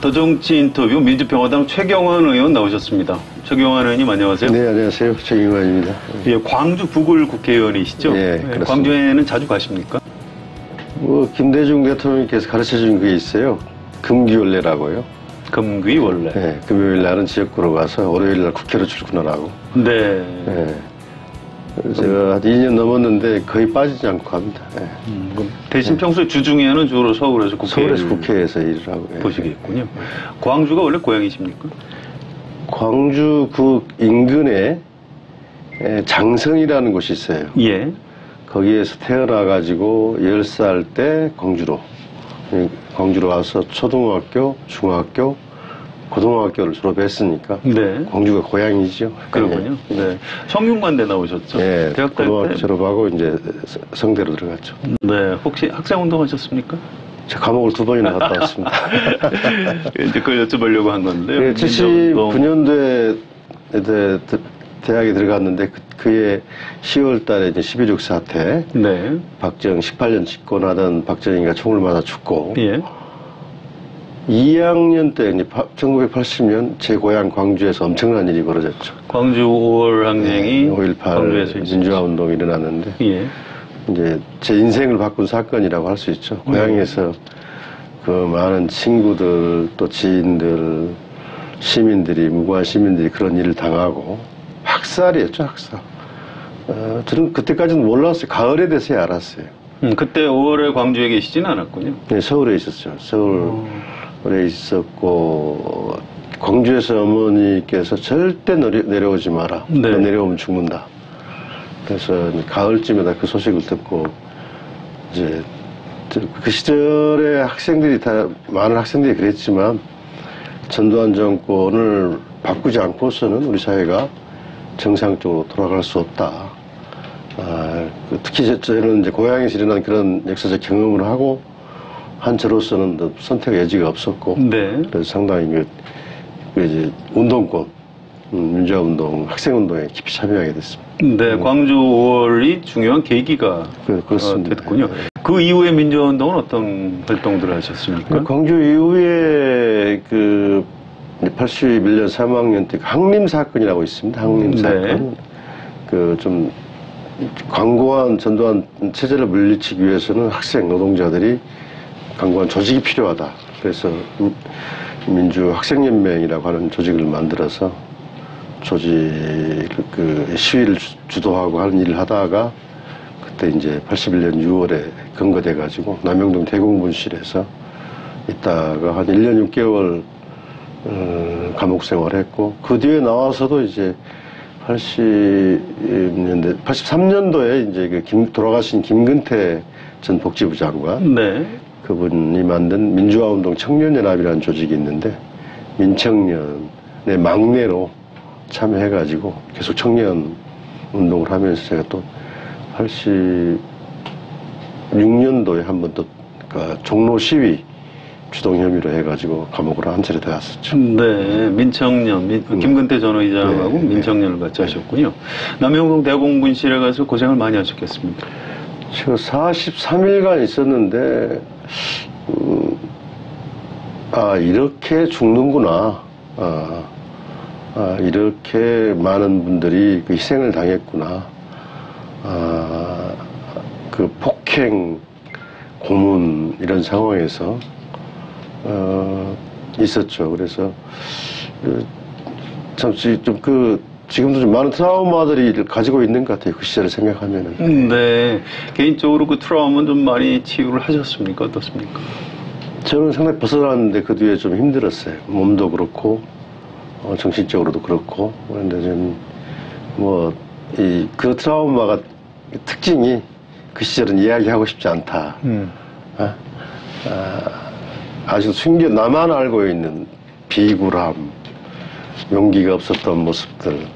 더정치 인터뷰 민주평화당 최경환 의원 나오셨습니다. 최경환 의원님 안녕하세요. 네, 안녕하세요. 최경환입니다. 예, 광주 부굴 국회의원이시죠? 네, 그렇습니다. 광주에는 자주 가십니까? 김대중 대통령께서 가르쳐준 게 있어요. 금기원례라고요. 금기원례. 네, 금요일 날은 지역구로 가서 월요일 날 국회로 출근하라고. 네. 네. 제가 한 2년 넘었는데 거의 빠지지 않고 갑니다. 네. 대신 평소에 주중에는 주로 서울에서 국회에서 일을 하고 보시겠군요. 광주가 원래 고향이십니까? 광주 그 인근에 장성이라는 곳이 있어요. 예. 거기에서 태어나가지고 10살 때 광주로 와서 초등학교, 중학교, 고등학교를 졸업했으니까 네. 광주가 고향이죠. 그렇군요. 네. 성균관대 나오셨죠? 네. 대학 고등학교 졸업하고 이제 성대로 들어갔죠. 네. 혹시 학생운동 하셨습니까? 제가 감옥을 2번이나 갔다 왔습니다. 이제 그걸 여쭤보려고 한 건데요. 네, 79년도에 대학에 들어갔는데 그해 10월 달에 이제 11.6 사태. 네. 박정 18년 집권하던 박정희가 총을 맞아 죽고. 예. 2학년 때 이제 1980년 제 고향 광주에서 엄청난 일이 벌어졌죠. 광주 5월 항쟁이 5.18 민주화 운동이 일어났는데 예. 이제 제 인생을 바꾼 사건이라고 할 수 있죠. 고향에서 그 많은 친구들 또 지인들 시민들이 무고한 시민들이 그런 일을 당하고 학살이었죠. 학살. 저는 그때까지는 몰랐어요. 가을에 돼서야 알았어요. 그때 5월에 광주에 계시지는 않았군요. 네, 서울에 있었죠. 서울에 있었고 광주에서 어머니께서 절대 내려오지 마라. 네. 내려오면 죽는다. 그래서 가을쯤에다 그 소식을 듣고 이제 그 시절에 많은 학생들이 그랬지만 전두환 정권을 바꾸지 않고서는 우리 사회가 정상적으로 돌아갈 수 없다. 특히 저는 이제 고향에서 일어난 그런 역사적 경험을 하고 한 저로서는 선택의 여지가 없었고, 네. 그래서 상당히 이제 운동권, 민주화운동, 학생운동에 깊이 참여하게 됐습니다. 네, 광주 5월이 중요한 계기가 그렇습니다. 됐군요. 네. 그 이후에 민주화운동은 어떤 활동들을 하셨습니까? 광주 이후에 81년 3학년 때 항림 사건이라고 있습니다. 항림 사건. 좀 광고한 전두환 체제를 물리치기 위해서는 학생 노동자들이 광고한 조직이 필요하다. 그래서 민주학생연맹이라고 하는 조직을 만들어서 시위를 주도하고 하는 일을 하다가 그때 이제 81년 6월에 검거돼가지고 남영동 대공분실에서 있다가 한 1년 6개월 감옥 생활했고 그 뒤에 나와서도 이제 83년도에 이제 돌아가신 김근태 전 복지부 장관. 네. 그분이 만든 민주화운동 청년연합이라는 조직이 있는데 민청년의 막내로 참여해가지고 계속 청년 운동을 하면서 제가 또 86년도에 한 번 또 종로 시위 주동 혐의로 해가지고 감옥으로 한 차례 들어갔었죠. 네, 민청년, 김근태 전 의장하고 네, 민청년을 같이 하셨군요. 남영동 대공분실에 가서 고생을 많이 하셨겠습니까? 제가 43일간 있었는데, 이렇게 죽는구나. 이렇게 많은 분들이 그 희생을 당했구나. 그 폭행, 고문, 이런 상황에서 있었죠. 그래서 참 지금도 좀 많은 트라우마들이 가지고 있는 것 같아요. 그 시절을 생각하면은. 네. 개인적으로 그 트라우마는 좀 많이 치유를 하셨습니까? 어떻습니까? 저는 상당히 벗어났는데 그 뒤에 좀 힘들었어요. 몸도 그렇고 정신적으로도 그렇고. 그런데 좀 그 트라우마가 특징이 그 시절은 이야기하고 싶지 않다. 아직도 나만 알고 있는 비굴함, 용기가 없었던 모습들,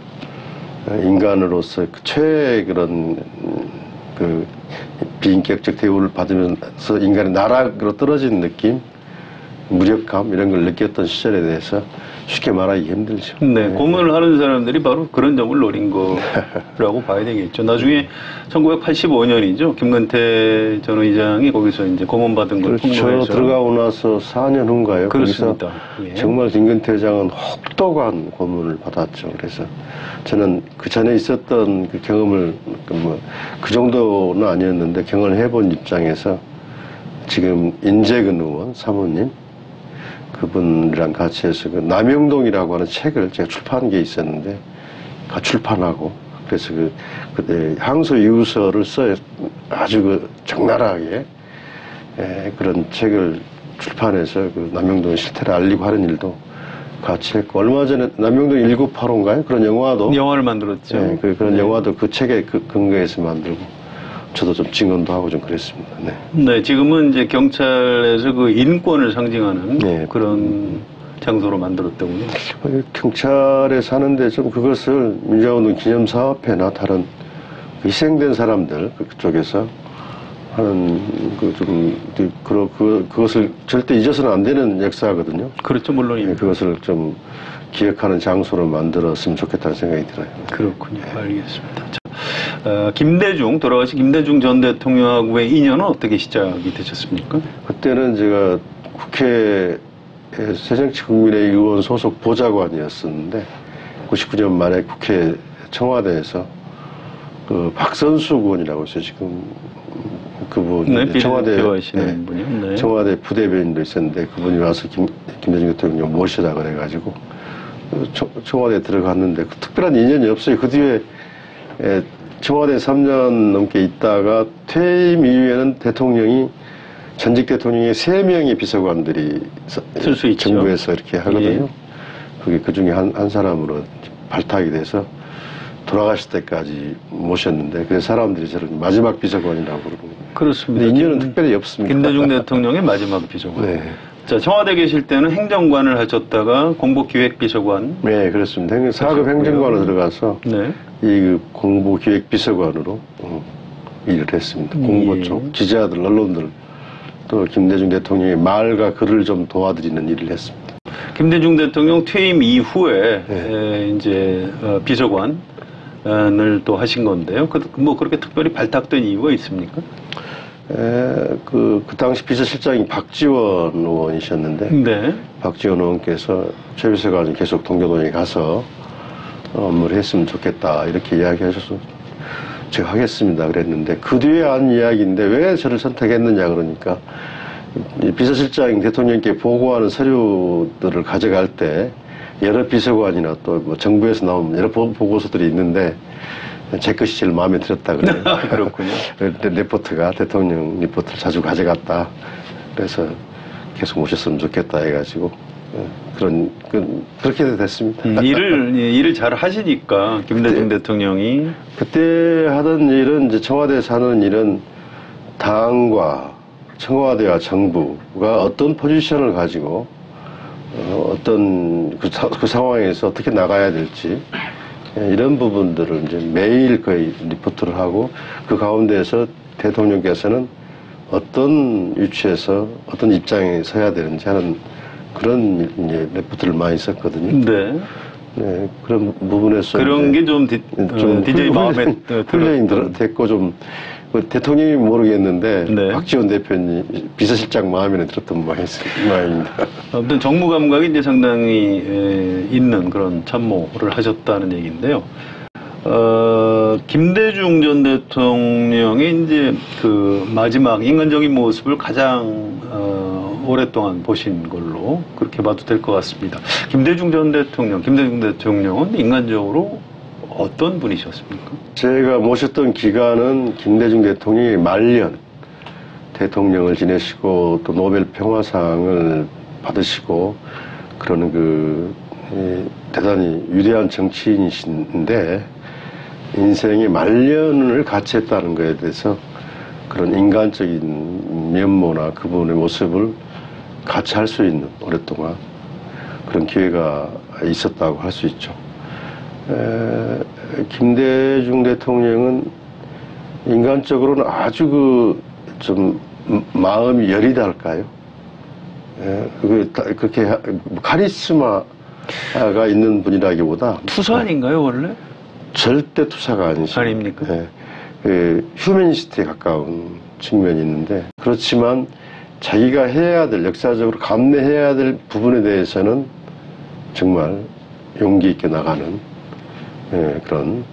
인간으로서 최애 비인격적 대우를 받으면서 인간의 나락으로 떨어진 느낌, 무력감 이런 걸 느꼈던 시절에 대해서 쉽게 말하기 힘들죠. 네, 고문을 하는 사람들이 바로 그런 점을 노린 거라고 봐야 되겠죠. 나중에 1985년이죠. 김근태 전 의장이 거기서 이제 고문받은 걸 그렇죠. 폭로해서 들어가고 나서 4년 후인가요? 그렇습니다. 거기서 예. 정말 김근태 회장은 혹독한 고문을 받았죠. 그래서 저는 그 전에 있었던 그 경험을 그 정도는 아니었는데 경험을 해본 입장에서 지금 인재근 의원 사모님 그분이랑 같이 해서 그 남영동이라고 하는 책을 제가 출판한 게 있었는데 출판하고 그래서 그때 항소 이유서를 써요. 아주 그 적나라하게 그런 책을 출판해서 그 남영동의 실태를 알리고 하는 일도 같이 했고 얼마 전에 남영동 1985인가요? 그런 영화를 만들었죠. 네, 그런 영화도 그 책에 근거해서 만들고 저도 좀 증언도 하고 좀 그랬습니다. 네. 네, 지금은 이제 경찰에서 그 인권을 상징하는 네. 그런 장소로 만들었다고요. 경찰에 사는데 좀 그것을 민주화운동 기념사업회나 다른 희생된 사람들 그쪽에서 하는 그것을 절대 잊어서는 안 되는 역사거든요. 그렇죠, 물론입니다. 그것을 좀 기억하는 장소로 만들었으면 좋겠다는 생각이 들어요. 그렇군요. 알겠습니다. 돌아가신 김대중 전 대통령하고의 인연은 어떻게 시작이 되셨습니까? 그때는 제가 국회 새정치국민회의 의원 소속 보좌관이었었는데 99년 말에 국회 청와대에서 그 박선수 의원이라고 있어요. 지금 그분 네, 청와대 하시는 분이요. 네. 청와대 부대변인도 있었는데 그분이 와서 김대중 대통령 모시다 그래가지고 청와대에 들어갔는데 특별한 인연이 없어요. 그 뒤에 청와대 3년 넘게 있다가 퇴임 이후에는 전직 대통령의 3명의 비서관들이 쓸수 있죠. 정부에서 이렇게 하거든요. 예. 그게 그 중에 한 사람으로 발탁이 돼서 돌아가실 때까지 모셨는데 그래서 사람들이 저를 마지막 비서관이라고 그러는 거예요. 그렇습니다. 근데 인연은 특별히 없습니다. 김대중 대통령의 마지막 비서관. 네. 자, 청와대 계실 때는 행정관을 하셨다가 공보기획비서관. 네, 그렇습니다. 4급 행정관으로 들어가서 네. 이 공보기획비서관으로 일을 했습니다. 공보 쪽 기자들, 언론들 또 김대중 대통령의 말과 글을 좀 도와드리는 일을 했습니다. 김대중 대통령 퇴임 이후에 이제 비서관을 또 하신 건데요. 뭐 그렇게 특별히 발탁된 이유가 있습니까? 그 당시 비서실장이 박지원 의원이셨는데 네. 박지원 의원께서 최 비서관이 계속 동교동에 가서 업무를 했으면 좋겠다 이렇게 이야기하셔서 제가 하겠습니다 그랬는데 그 뒤에 한 이야기인데 왜 저를 선택했느냐 그러니까 이 비서실장이 대통령께 보고하는 서류들을 가져갈 때 여러 비서관이나 또 뭐 정부에서 나온 여러 보고서들이 있는데 제 것이 제일 마음에 들었다 그래요. 그렇군요. 리포트가 대통령 리포트를 자주 가져갔다. 그래서 계속 모셨으면 좋겠다 해가지고 그렇게 됐습니다. 일을 잘 하시니까 김대중 대통령이 그때 하던 일은 이제 청와대에서 하는 일은 당과 청와대와 정부가 어떤 포지션을 가지고 어떤 그 상황에서 어떻게 나가야 될지 이런 부분들을 이제 매일 거의 리포트를 하고 그 가운데에서 대통령께서는 어떤 위치에서 어떤 입장에 서야 되는지 하는 그런 이제 리포트를 많이 썼거든요. 네. 네, 그런 부분에서 그런 게 좀 DJ 마음에 훈련이 됐고 좀 대통령이 모르겠는데 네. 박지원 대표님 비서실장 마음에는 들었던 모양입니다. 아무튼 정무 감각이 이제 상당히 있는 그런 참모를 하셨다는 얘기인데요. 김대중 전 대통령의 이제 그 마지막 인간적인 모습을 가장 오랫동안 보신 걸로 그렇게 봐도 될 것 같습니다. 김대중 대통령은 인간적으로 어떤 분이셨습니까? 제가 모셨던 기간은 김대중 대통령이 말년 대통령을 지내시고 또 노벨 평화상을 받으시고 그러는 대단히 위대한 정치인이신데 인생의 말년을 같이 했다는 것에 대해서 그런 인간적인 면모나 그분의 모습을 같이 할 수 있는 오랫동안 그런 기회가 있었다고 할 수 있죠. 김대중 대통령은 인간적으로는 아주 좀 마음이 여리다 할까요? 그렇게 카리스마 있는 분이라기보다 투사 아닌가요, 원래? 절대 투사가 아니죠. 아닙니까? 예. 휴머니스트에 가까운 측면이 있는데, 그렇지만 자기가 해야 될, 역사적으로 감내해야 될 부분에 대해서는 정말 용기 있게 나가는 그런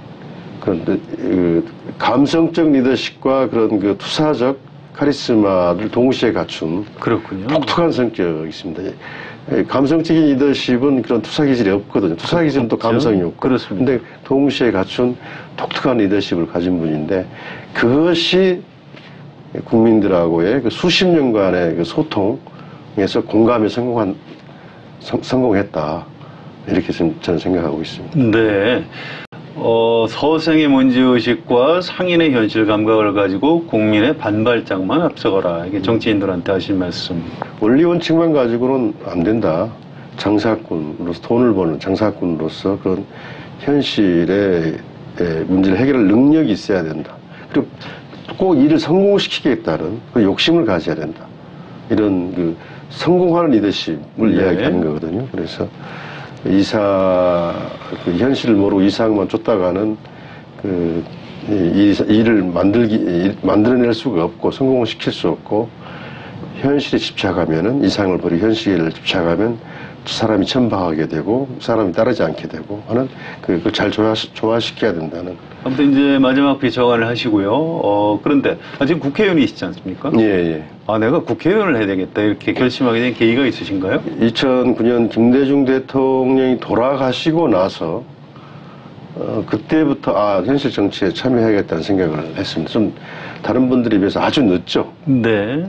감성적 리더십과 그런 그 투사적 카리스마를 동시에 갖춘 그렇군요. 독특한 성격이 있습니다. 감성적인 리더십은 그런 투사 기질이 없거든요. 투사 기질은 또 감성이 없고. 그렇습니다. 근데 동시에 갖춘 독특한 리더십을 가진 분인데, 그것이 국민들하고의 그 수십 년간의 그 소통에서 공감에 성공했다. 이렇게 저는 생각하고 있습니다. 네. 서생의 문제의식과 상인의 현실 감각을 가지고 국민의 반발장만 앞서거라. 이게 정치인들한테 하신 말씀. 원리 원칙만 가지고는 안 된다. 장사꾼으로서, 돈을 버는 장사꾼으로서 그런 현실의 문제를 해결할 능력이 있어야 된다. 그리고 꼭 일을 성공시키겠다는 그 욕심을 가져야 된다. 이런 그 성공하는 리더십을 이야기하는 거거든요. 그래서 그 현실을 모르고 이상만 쫓다가는 일을 만들어낼 수가 없고 성공을 시킬 수 없고, 현실에 집착하면은, 이상을 버리고 현실에 집착하면 사람이 천박하게 되고 사람이 따르지 않게 되고 하는 그걸 잘 조화시켜야 된다는. 아무튼 이제 마지막 비서관을 하시고요. 그런데 지금 국회의원이시지 않습니까? 예. 내가 국회의원을 해야 되겠다 이렇게 결심하게 된 계기가 있으신가요? 2009년 김대중 대통령이 돌아가시고 나서 그때부터 현실 정치에 참여해야겠다는 생각을 했습니다. 좀 다른 분들에 비해서 아주 늦죠. 네.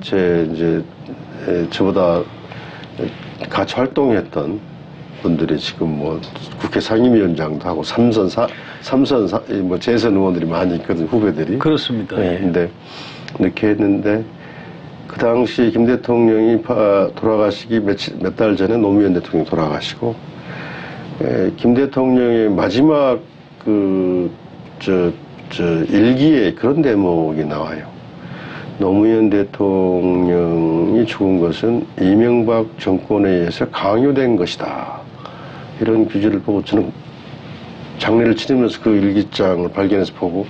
저보다 같이 활동했던 분들이 지금 뭐 국회 상임위원장도 하고 재선 의원들이 많이 있거든요, 후배들이. 그렇습니다. 네, 근데 이렇게 했는데, 그 당시 김 대통령이 돌아가시기 몇 달 전에 노무현 대통령이 돌아가시고, 김 대통령의 마지막 일기에 그런 대목이 나와요. 노무현 대통령이 죽은 것은 이명박 정권에 의해서 강요된 것이다. 이런 규제를 보고 저는 장례를 치르면서 그 일기장을 발견해서 보고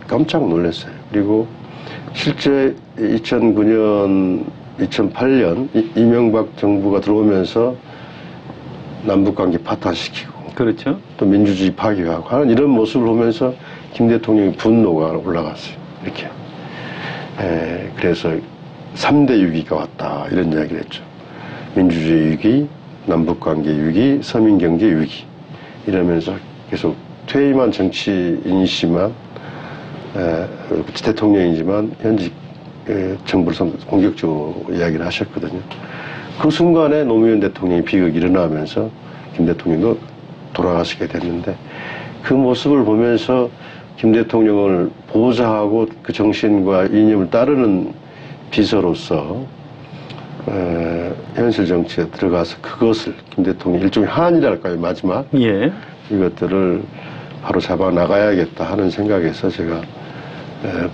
깜짝 놀랐어요. 그리고 실제 2009년, 2008년 이명박 정부가 들어오면서 남북관계 파탄시키고, 그렇죠. 또 민주주의 파괴하고 하는 이런 모습을 보면서 김 대통령의 분노가 올라갔어요. 이렇게. 그래서 3대 위기가 왔다. 이런 이야기를 했죠. 민주주의 위기, 남북관계 위기, 서민경제 위기. 이러면서 계속 퇴임한 정치인이지만, 대통령이지만 현직 정부를 공격적으로 이야기를 하셨거든요. 그 순간에 노무현 대통령의 비극이 일어나면서 김 대통령도 돌아가시게 됐는데, 그 모습을 보면서 김 대통령을 보좌하고 그 정신과 이념을 따르는 비서로서 현실 정치에 들어가서 그것을 김 대통령 일종의 한이랄까요, 마지막. 예. 이것들을 바로 잡아 나가야겠다 하는 생각에서 제가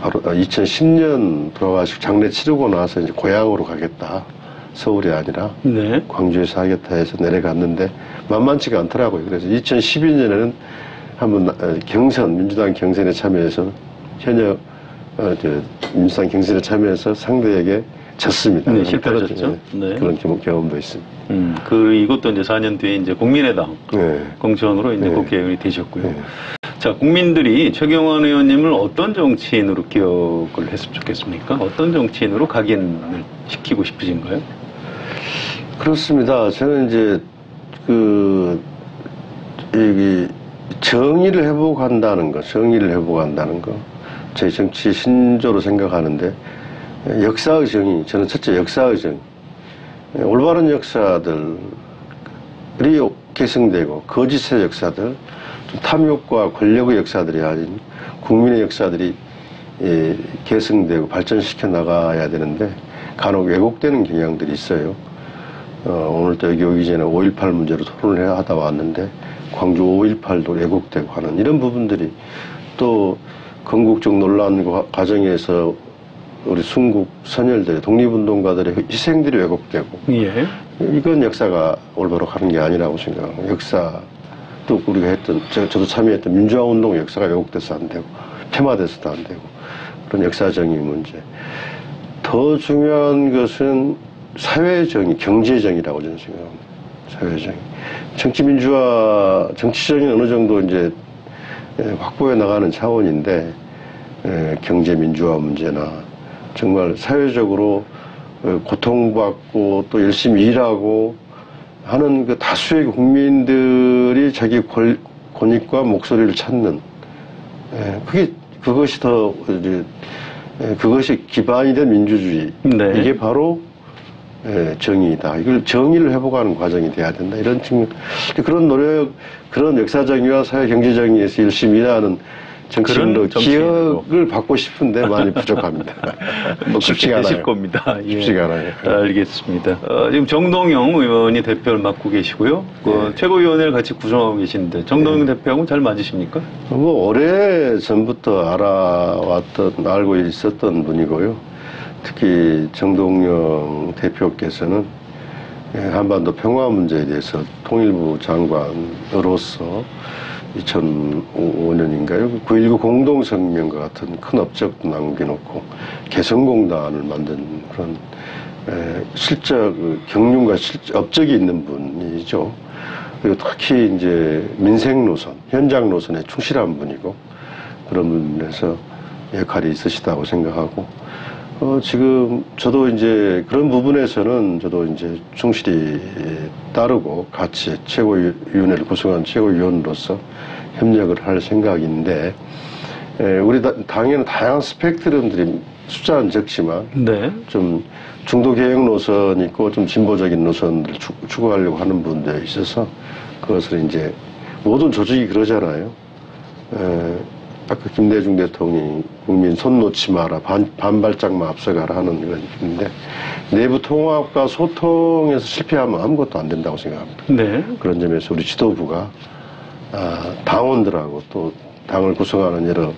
바로 2010년 돌아가시고 장례 치르고 나서 이제 고향으로 가겠다. 서울이 아니라 네. 광주에서 하겠다 해서 내려갔는데 만만치가 않더라고요. 그래서 2012년에는 한번 민주당 경선에 참여해서 현역 민주당 경선에 참여해서 상대에게 졌습니다. 네, 실패하셨죠. 네. 그런 경험도 있습니다. 이것도 이제 4년 뒤에 이제 국민의당 공천으로 이제 국회의원이 되셨고요. 자, 국민들이 최경환 의원님을 어떤 정치인으로 기억을 했으면 좋겠습니까? 어떤 정치인으로 각인을 시키고 싶으신가요? 그렇습니다. 저는 이제 정의를 회복한다는 거, 제 정치 신조로 생각하는데, 역사의 정의, 저는 첫째 역사의 정의. 올바른 역사들이 계승되고, 거짓의 역사들, 탐욕과 권력의 역사들이 아닌 국민의 역사들이 계승되고 발전시켜 나가야 되는데, 간혹 왜곡되는 경향들이 있어요. 오늘도 여기 오기 전에 5.18 문제로 토론을 하다 왔는데, 광주 5.18도 왜곡되고 하는 이런 부분들이, 또 건국적 논란 과정에서 우리 순국 선열들, 독립운동가들의 희생들이 왜곡되고, 예. 이건 역사가 올바로 가는 게 아니라고 생각합니다. 역사, 또 우리가 했던, 저도 참여했던 민주화운동 역사가 왜곡돼서 안 되고, 폐마돼서도 안 되고, 그런 역사정의 문제. 더 중요한 것은 사회정의, 경제정의라고 저는 생각합니다. 사회정의. 정치민주화, 정치정의는 어느 정도 이제 확보해 나가는 차원인데, 경제민주화 문제나 정말 사회적으로 고통받고 또 열심히 일하고 하는 그 다수의 국민들이 자기 권익과 목소리를 찾는, 그것이 더, 그것이 기반이 된 민주주의. 네. 이게 바로 정의이다. 이걸 정의를 회복하는 과정이 돼야 된다. 이런 측면, 그런 노력, 그런 역사정의와 사회경제정의에서 열심히 일하는 정치인으로 기억을 받고 싶은데 많이 부족합니다. 뭐 쉽지가 되실 않아요. 겁니다. 예. 쉽지가 않아요. 알겠습니다. 지금 정동영 의원이 대표를 맡고 계시고요. 네. 최고위원회를 같이 구성하고 계시는데 정동영 대표하고 잘 맞으십니까? 뭐 오래 전부터 알고 있었던 분이고요. 특히 정동영 대표께서는 한반도 평화 문제에 대해서 통일부 장관으로서 2005년인가요? 9.19 공동성명과 같은 큰 업적도 남겨놓고 개성공단을 만든 그런 실적 경륜과 업적이 있는 분이죠. 그리고 특히 이제 민생 노선, 현장 노선에 충실한 분이고 그런 분에서 역할이 있으시다고 생각하고 지금 저도 이제 그런 부분에서는 저도 이제 충실히 따르고 같이 최고위원회를 구성한 최고위원으로서 협력을 할 생각인데 우리 당에는 다양한 스펙트럼들이 숫자는 적지만 네. 좀 중도 개혁 노선이 있고 좀 진보적인 노선을 추구하려고 하는 분들에 있어서 그것을 이제 모든 조직이 그러잖아요. 아까 김대중 대통령이 국민 손 놓지 마라, 반발짝만 앞서가라 하는 그런 얘기인데 내부 통합과 소통에서 실패하면 아무것도 안 된다고 생각합니다. 네. 그런 점에서 우리 지도부가 당원들하고 또 당을 구성하는 여러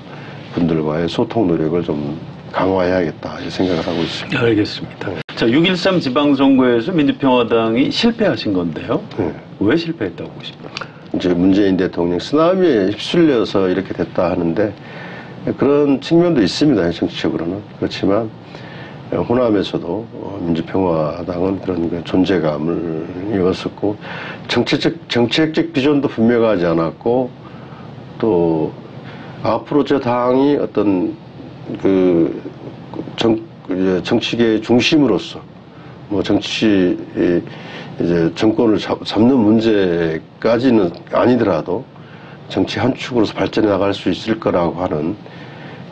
분들과의 소통 노력을 좀 강화해야겠다 이렇게 생각을 하고 있습니다. 알겠습니다. 자, 6.13 지방선거에서 민주평화당이 실패하신 건데요. 네. 왜 실패했다고 보십니까? 이제 문재인 대통령 쓰나미에 휩쓸려서 이렇게 됐다 하는데 그런 측면도 있습니다. 정치적으로는. 그렇지만 호남에서도 민주평화당은 그런 존재감을 이뤘었고 정책적 비전도 분명하지 않았고 또 앞으로 저 당이 어떤 정치계의 중심으로서 뭐 이제 정권을 잡는 문제까지는 아니더라도 정치 한 축으로서 발전해 나갈 수 있을 거라고 하는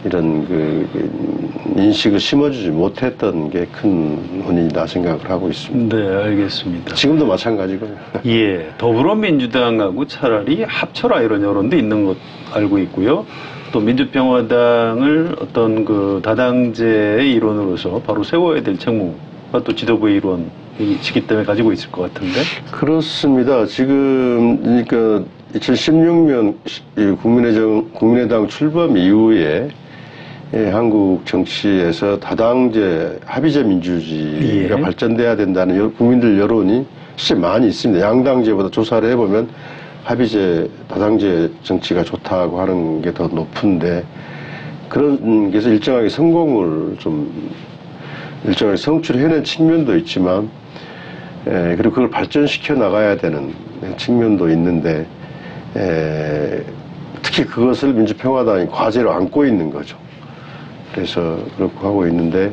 이런 인식을 심어주지 못했던 게 큰 원인이다 생각을 하고 있습니다. 네, 알겠습니다. 지금도 마찬가지고요. 예, 더불어민주당하고 차라리 합쳐라 이런 여론도 있는 것 알고 있고요. 또 민주평화당을 어떤 다당제의 일원으로서 바로 세워야 될 책무가 또 지도부의 일원이시기 때문에 가지고 있을 것 같은데. 그렇습니다. 지금 그러니까 2016년 국민의당 출범 이후에 한국 정치에서 다당제, 합의제 민주주의가 발전돼야 된다는 국민들 여론이 실제 많이 있습니다. 양당제보다 조사를 해보면 합의제, 다당제 정치가 좋다고 하는 게 더 높은데 그런 게서 일정하게 성취해낸 측면도 있지만 그리고 그걸 발전시켜 나가야 되는 측면도 있는데 특히 그것을 민주평화당이 과제로 안고 있는 거죠. 그래서 그렇게 하고 있는데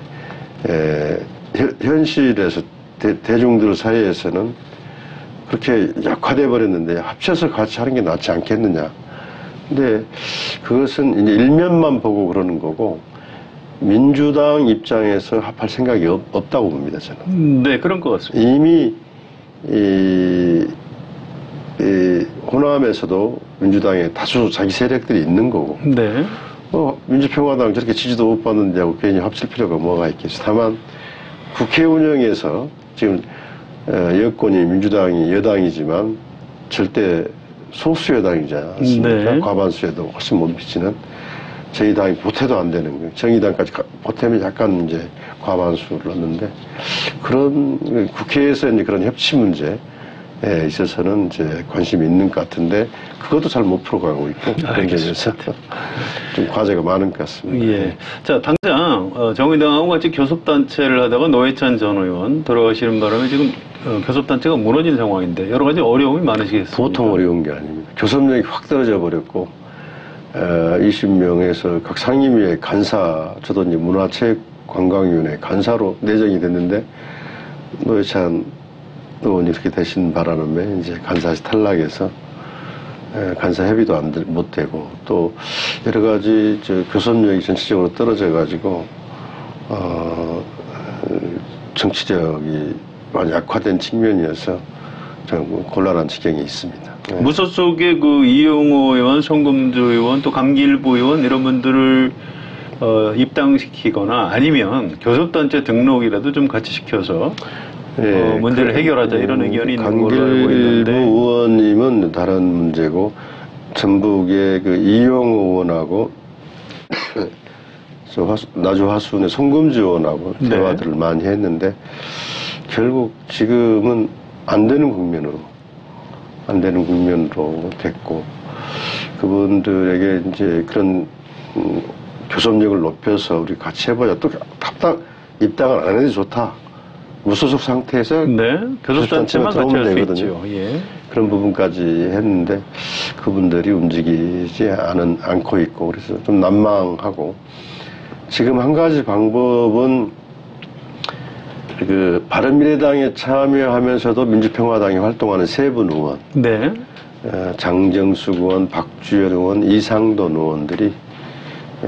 현실에서 대중들 사이에서는 그렇게 약화돼 버렸는데 합쳐서 같이 하는 게 낫지 않겠느냐. 근데 그것은 이제 일면만 보고 그러는 거고 민주당 입장에서 합할 생각이 없다고 봅니다, 저는. 네, 그런 것 같습니다. 이미 호남에서도 민주당에 다수 자기 세력들이 있는 거고. 네. 민주평화당 저렇게 지지도 못 받는데 하고 괜히 합칠 필요가 뭐가 있겠어. 다만 국회 운영에서 지금 여권이 민주당이 여당이지만 절대 소수 여당이지 않습니까? 네. 과반수에도 훨씬 못 미치는 저희 당이 보태도 안 되는 거예요. 정의당까지 보태면 약간 이제 과반수를 얻는데 그런 국회에서 이제 그런 협치 문제에 있어서는 이제 관심이 있는 것 같은데 그것도 잘 못 풀어가고 있고 그런 점에서 좀 과제가 많은 것 같습니다. 예. 자, 당장 정의당하고 같이 교섭단체를 하다가 노회찬 전 의원 돌아가시는 바람에 지금 교섭단체가 무너진 상황인데 여러 가지 어려움이 많으시겠습니까? 보통 어려운 게 아닙니다. 교섭력이 확 떨어져 버렸고 20명에서 각 상임위의 간사, 저도 이제 문화체육관광위원회 간사로 내정이 됐는데 노회찬 의원이 그렇게 되신 바람에 이제 간사에서 탈락해서 간사 협의도 못 되고 또 여러 가지 교섭력이 전체적으로 떨어져 가지고 정치력이 많이 악화된 측면이어서 좀 곤란한 지경이 있습니다. 네. 무소속의 그 이용호 의원, 송금주 의원, 또 감길부 의원 이런 분들을 입당시키거나 아니면 교섭단체 등록이라도 좀 같이 시켜서 네, 문제를 해결하자 이런 의견이 있는 걸로 알고 감길부 있는데 의원님은 다른 문제고 전북의 그 이용호 의원하고 나주 화순의 송금주 의원하고 네. 대화들을 많이 했는데 결국 지금은 안 되는 국면으로 됐고 그분들에게 이제 그런 교섭력을 높여서 우리 같이 해보자. 또 입당을 안 해도 좋다. 무소속 상태에서 네, 교섭단체만 같이 할 수 되거든요. 있죠. 예. 그런 부분까지 했는데 그분들이 움직이지 않고 있고 그래서 좀 난망하고 지금 한 가지 방법은 그 바른미래당에 참여하면서도 민주평화당이 활동하는 세 분 의원, 네. 장정숙 의원, 박주열 의원, 이상돈 의원들이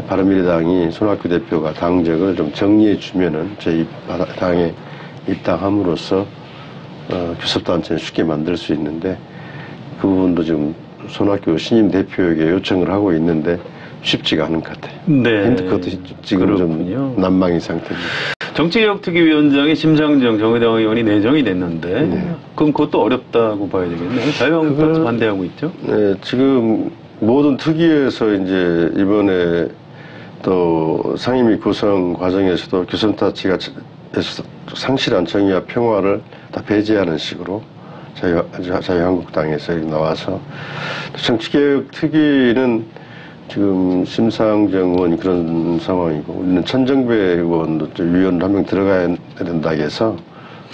바른미래당이 손학규 대표가 당적을 좀 정리해 주면은 저희 당에 입당함으로써 교섭단체를 쉽게 만들 수 있는데 그 부분도 지금 손학규 신임 대표에게 요청을 하고 있는데 쉽지가 않은 것 같아요. 네. 그것도 지금 그렇군요. 좀 난망인 상태입니다. 정치개혁특위위원장이 심상정 정의당 의원이 내정이 됐는데 네. 그럼 그것도 어렵다고 봐야 되겠네요. 자유한국당도 반대하고 있죠? 네, 지금 모든 특위에서 이제 이번에 또 상임위 구성 과정에서도 교섭단체가 상실한 정의와 평화를 다 배제하는 식으로 자유한국당에서 나와서 정치개혁 특위는 지금 심상정 의원이 그런 상황이고 우리는 천정배 의원도 위원 한 명 들어가야 된다 해서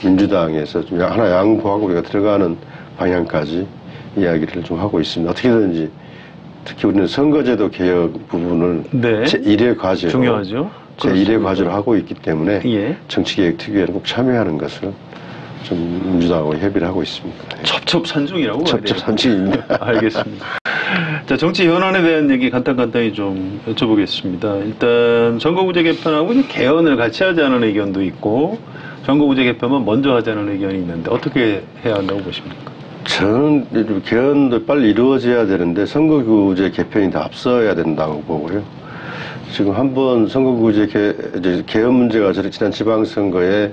민주당에서 좀 하나 양보하고 우리가 들어가는 방향까지 이야기를 좀 하고 있습니다. 어떻게든지 특히 우리는 선거제도 개혁 부분을 네. 제1의 과제로 중요하죠. 제1의 과제로 하고 있기 때문에 예. 정치개혁특위에 꼭 참여하는 것을 좀 민주당하고 협의를 하고 있습니다. 첩첩산중이라고 봐야 돼요. 첩첩산중입니다. 알겠습니다. 자, 정치 현안에 대한 얘기 간단히 좀 여쭤보겠습니다. 일단 선거구제 개편하고 개헌을 같이 하자는 의견도 있고 선거구제 개편만 먼저 하자는 의견이 있는데 어떻게 해야 한다고 보십니까? 저는 개헌도 빨리 이루어져야 되는데 선거구제 개편이 더 앞서야 된다고 보고요. 지금 한번 선거구제 개헌 문제가 지난 지방선거에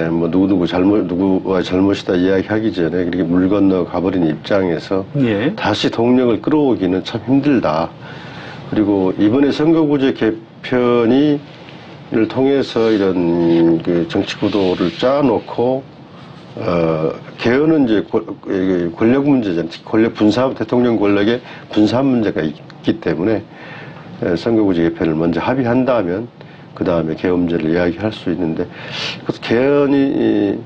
뭐 누구와 잘못이다 이야기하기 전에 그렇게 물 건너 가버린 입장에서 예. 다시 동력을 끌어오기는 참 힘들다. 그리고 이번에 선거구제 개편을 통해서 이런 그 정치 구도를 짜놓고 개헌은 이제 권력 문제잖아요. 권력 분산, 대통령 권력의 분산 문제가 있기 때문에 선거구제 개편을 먼저 합의한다면 그 다음에 개헌 문제를 이야기할 수 있는데 그래서 개헌을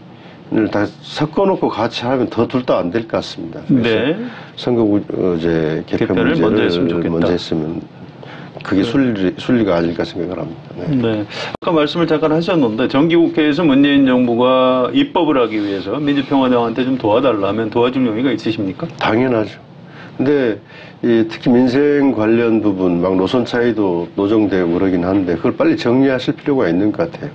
다 섞어놓고 같이 하면 더 둘 다 안 될 것 같습니다. 그래서 네. 선거구제 개편 개편을 문제를 먼저 했으면 좋겠다. 먼저 했으면 그게 순리가 아닐까 생각을 합니다. 네. 네. 아까 말씀을 잠깐 하셨는데 정기국회에서 문재인 정부가 입법을 하기 위해서 민주평화당한테 좀 도와달라 하면 도와줄 용의가 있으십니까? 당연하죠. 근데 특히 민생 관련 부분 막 노선 차이도 노정되고 그러긴 한데 그걸 빨리 정리하실 필요가 있는 것 같아요.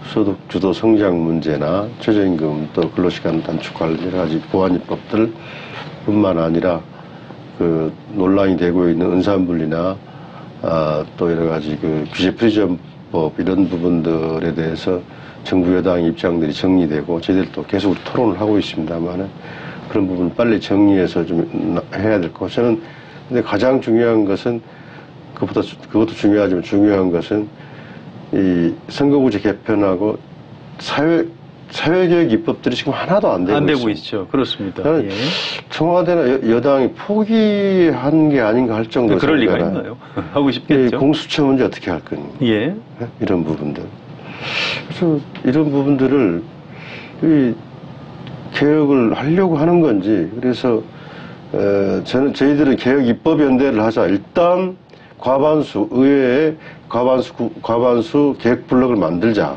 소득 주도 성장 문제나 최저임금 또 근로시간 단축 관련 여러 가지 보완 입법들 뿐만 아니라 그 논란이 되고 있는 은산분리나 또 여러 가지 그 규제 프리즘법 이런 부분들에 대해서 정부 여당 입장들이 정리되고 저희들도 계속 토론을 하고 있습니다만은 그런 부분 빨리 정리해서 좀 해야 될 거고 저는 근데 가장 중요한 것은 그것도 중요하지만 중요한 것은 이 선거구제 개편하고 사회개혁 입법들이 지금 하나도 안 되고 있어요. 있죠. 그렇습니다. 예. 청와대나 여당이 포기한 게 아닌가 할 정도로 그럴 리가 있나요? 하고 싶겠죠. 공수처 문제 어떻게 할 거니? 예. 이런 부분들. 그래서 이런 부분들을 이 개혁을 하려고 하는 건지, 그래서 저희들은 개혁 입법연대를 하자. 일단 과반수 의회에 과반수 개혁 블록을 만들자,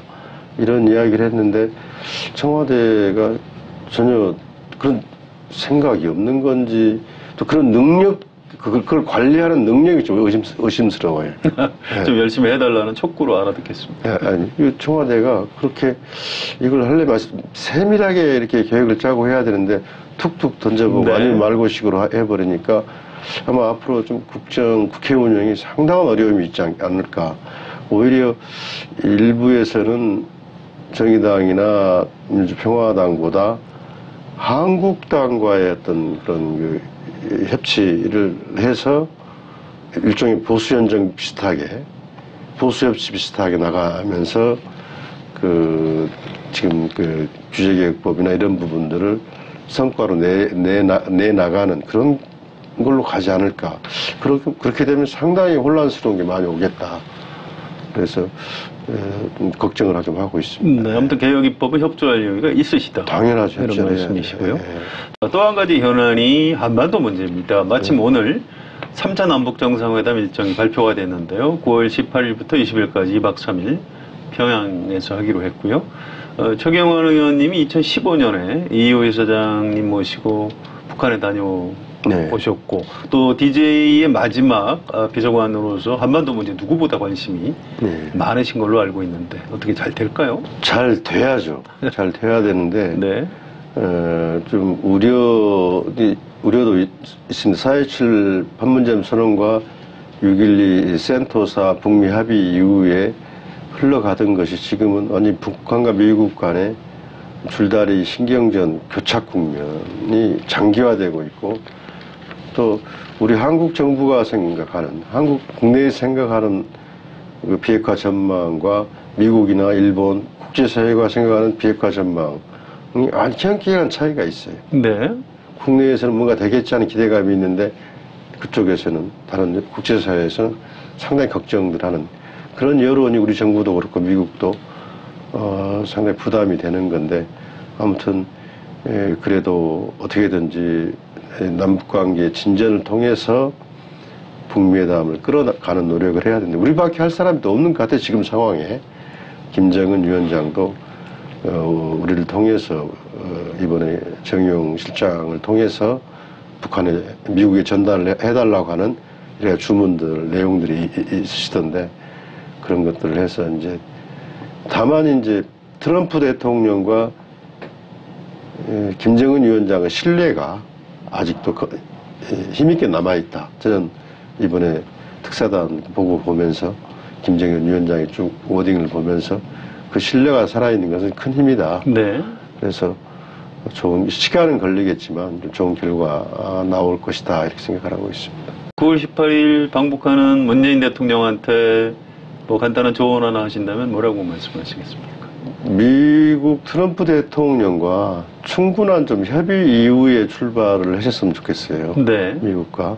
이런 이야기를 했는데 청와대가 전혀 그런 생각이 없는 건지, 또 그런 능력, 그걸 관리하는 능력이 좀 의심스러워요. 좀 열심히 해달라는 촉구로 알아듣겠습니다. 아니, 청와대가 그렇게 이걸 하려면 세밀하게 이렇게 계획을 짜고 해야 되는데 툭툭 던져보고 네. 아니면 말고식으로 해버리니까 아마 앞으로 좀 국회 운영이 상당한 어려움이 있지 않을까. 오히려 일부에서는 정의당이나 민주평화당보다 한국당과의 어떤 그런 협치를 해서 일종의 보수연정 비슷하게, 보수협치 비슷하게 나가면서 지금 규제개혁법이나 이런 부분들을 성과로 내나가는 그런 걸로 가지 않을까. 그렇게 되면 상당히 혼란스러운 게 많이 오겠다. 그래서 좀 걱정을 좀 하고 있습니다. 네, 아무튼 개혁 입법은 협조할 여유가 있으시다. 당연하죠. 이런 말씀이시고요. 또 한 가지 현안이 한반도 문제입니다. 마침 오늘 3차 남북 정상회담 일정이 발표가 됐는데요. 9월 18일부터 20일까지 2박 3일 평양에서 하기로 했고요. 최경환 의원님이 2015년에 이호 이사장님 모시고 북한에 다녀오셨고, 또 DJ의 마지막 비서관으로서 한반도 문제 누구보다 관심이 많으신 걸로 알고 있는데 어떻게 잘 될까요? 잘 돼야죠. 잘 돼야 되는데 네. 좀 우려도 있습니다. 4.27 판문점 선언과 6.12 센토사 북미 합의 이후에 흘러가던 것이 지금은 완전히 북한과 미국 간의 줄다리 신경전 교착 국면이 장기화되고 있고, 또 우리 한국 정부가 생각하는, 국내에 생각하는 그 비핵화 전망과 미국이나 일본 국제사회가 생각하는 비핵화 전망이 안경기한 차이가 있어요. 네. 국내에서는 뭔가 되겠지 하는 기대감이 있는데 그쪽에서는, 다른 국제사회에서는 상당히 걱정들 하는 그런 여론이 우리 정부도 그렇고 미국도 상당히 부담이 되는 건데, 아무튼 그래도 어떻게든지 남북관계 진전을 통해서 북미회담을 끌어가는 노력을 해야 되는데 우리밖에 할 사람이 또 없는 것 같아요. 지금 상황에 김정은 위원장도 우리를 통해서 이번에 정용 실장을 통해서 북한에, 미국에 전달을 해달라고 하는 이런 주문들, 내용들이 있으시던데, 그런 것들을 해서 이제, 다만 이제 트럼프 대통령과 김정은 위원장의 신뢰가 아직도 힘있게 남아있다. 저는 이번에 특사단 보고 보면서 김정은 위원장의 쭉 워딩을 보면서 그 신뢰가 살아있는 것은 큰 힘이다. 네. 그래서 좋은, 시간은 걸리겠지만 좋은 결과 나올 것이다, 이렇게 생각을 하고 있습니다. 9월 18일 방북하는 문재인 대통령한테 뭐 간단한 조언 하나 하신다면 뭐라고 말씀하시겠습니까? 미국 트럼프 대통령과 충분한 좀 협의 이후에 출발을 하셨으면 좋겠어요. 네. 미국과.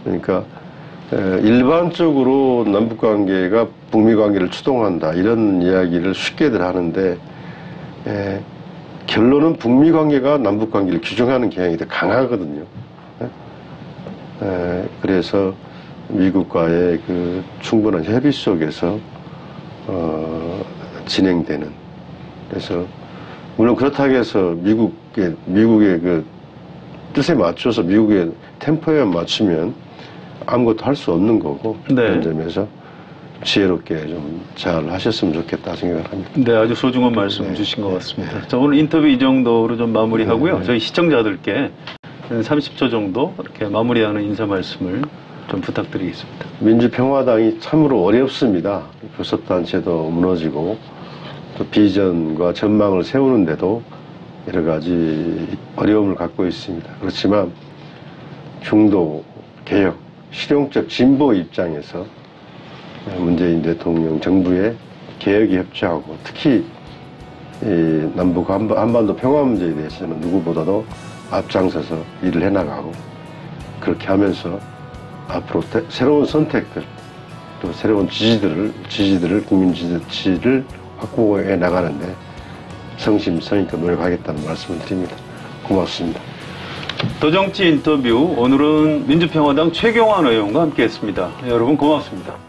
그러니까 일반적으로 남북관계가 북미관계를 추동한다, 이런 이야기를 쉽게들 하는데 결론은 북미관계가 남북관계를 규정하는 경향이 더 강하거든요. 그래서 미국과의 그 충분한 협의 속에서 진행되는, 그래서 물론 그렇다고 해서 미국의 그 뜻에 맞춰서 미국의 템포에 맞추면 아무것도 할 수 없는 거고, 네. 그런 점에서 지혜롭게 좀 잘 하셨으면 좋겠다 생각을 합니다. 네, 아주 소중한 말씀 주신 것 같습니다. 자, 오늘 인터뷰 이 정도로 좀 마무리하고요. 저희 시청자들께 30초 정도 이렇게 마무리하는 인사 말씀을 좀 부탁드리겠습니다. 민주평화당이 참으로 어렵습니다. 교섭단체도 무너지고 또 비전과 전망을 세우는데도 여러 가지 어려움을 갖고 있습니다. 그렇지만 중도 개혁, 실용적 진보 입장에서 문재인 대통령 정부의 개혁에 협조하고 특히 이 남북 한반도 평화 문제에 대해서는 누구보다도 앞장서서 일을 해나가고 그렇게 하면서 앞으로 새로운 선택들 또 새로운 지지들을 국민 지지를 확보해 나가는데 성심성의껏 노력하겠다는 말씀을 드립니다. 고맙습니다. 더정치 인터뷰 오늘은 민주평화당 최경환 의원과 함께했습니다. 여러분 고맙습니다.